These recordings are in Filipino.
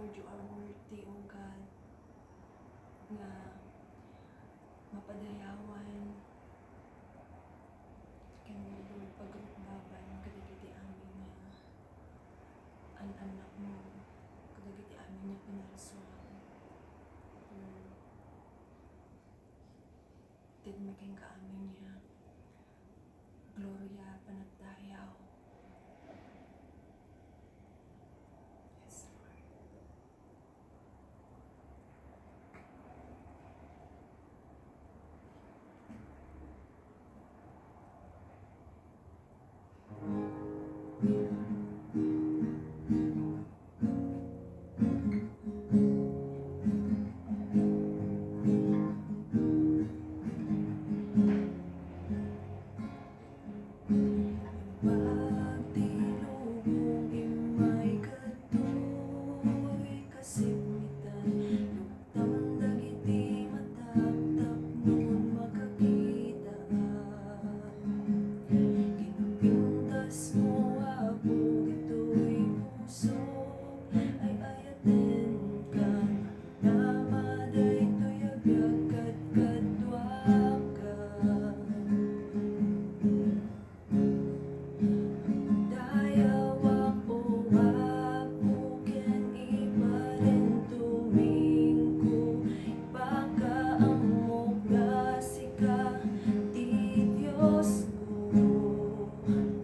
Lord, you are worthy, O God, nga mapadayawan kami, Lord, pagrukbaban kadagiti amin nga ang anak mo, kadagiti amin nga pinaraswan, Lord, tid making kaamin niya gloria panagdayaw. Yes, Lord. Pagtilubong imay katoy kasimmitan, lugtam dagiti mataptap nun makakita. Kinapintas mo ako ito'y puso, ay ayaten ka namaday to'y agad kadwa ka. Dayaw ako ken iparin tumingko, ipakaamok nga sika ti Diyos ko.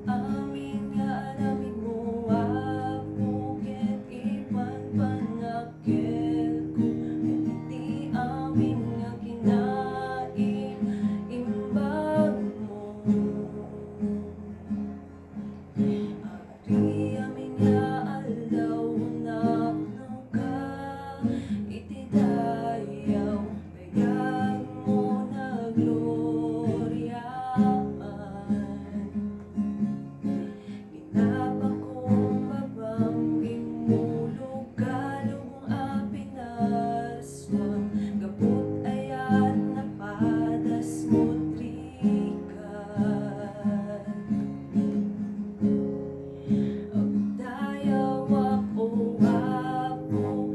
Amin nga aramid mo ken ipanpanakkel ko, ken iti amin nga kinaim imbag mo. Ari amin nga aldaw napno ka, iti dayaw dayag mo na gloryaan. Ginapakumbabang imulog ka lubong a pinaraswang, gapot ayan napadas mo trikan. Dayaw ako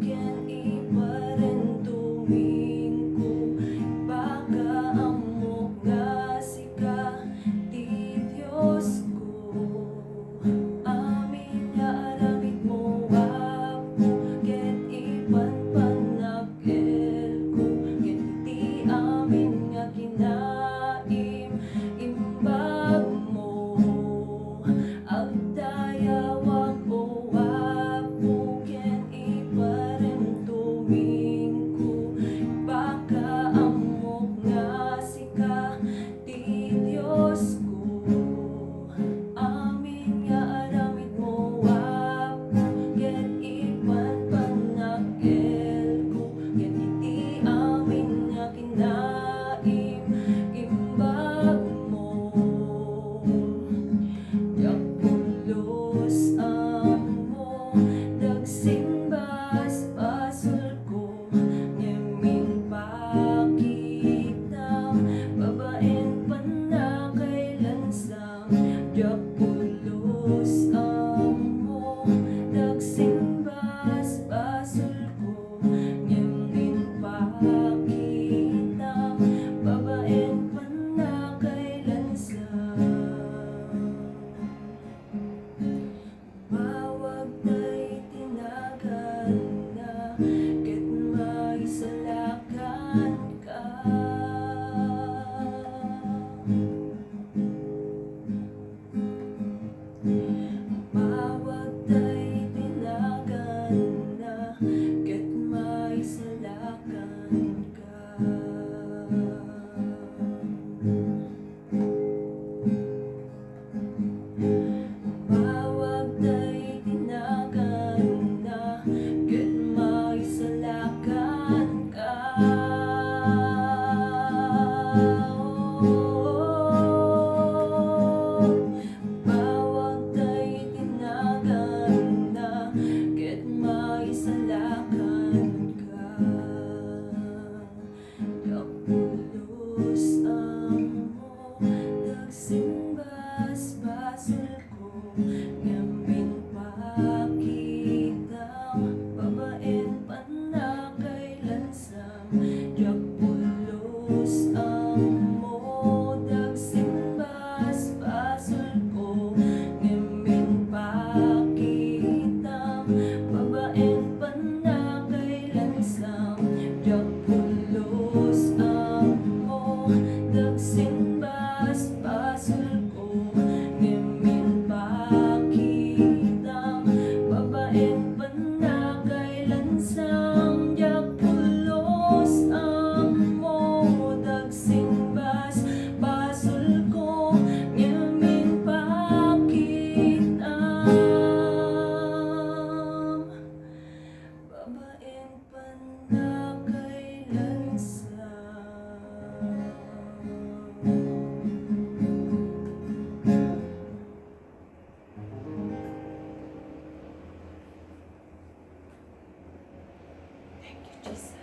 ken iparin tumingko, ipakaamok nga sika ti Diyos ko. Amin nga aramid mo ken ipanpanakkel ko, ken iti amin nga kinaim imbag mo. Agdayaw ako ken iparin tumingko, ipakaamok nga sika ti Diyos ko. Amin nga aramid mo ken ipanpanakkel ko, ken iti amin nga kinaim imbag mo. Yak pulos amo dagsimbas pasul ko, ngamin pakita babaen panakailansang. Yak pulos amo dagsimbas pasul ko, ngamin pakita babaen panakailansang. Mawag tay tinagan na ket maisalakan ka. Mawag tay tinagan na ket maisalakan ka. Mawag tay tinagan na ket maisalakan ka. Mawag tay tinagan na ket maisalakan ka. Yak pulos amo dagsimbas pasul ko, Ci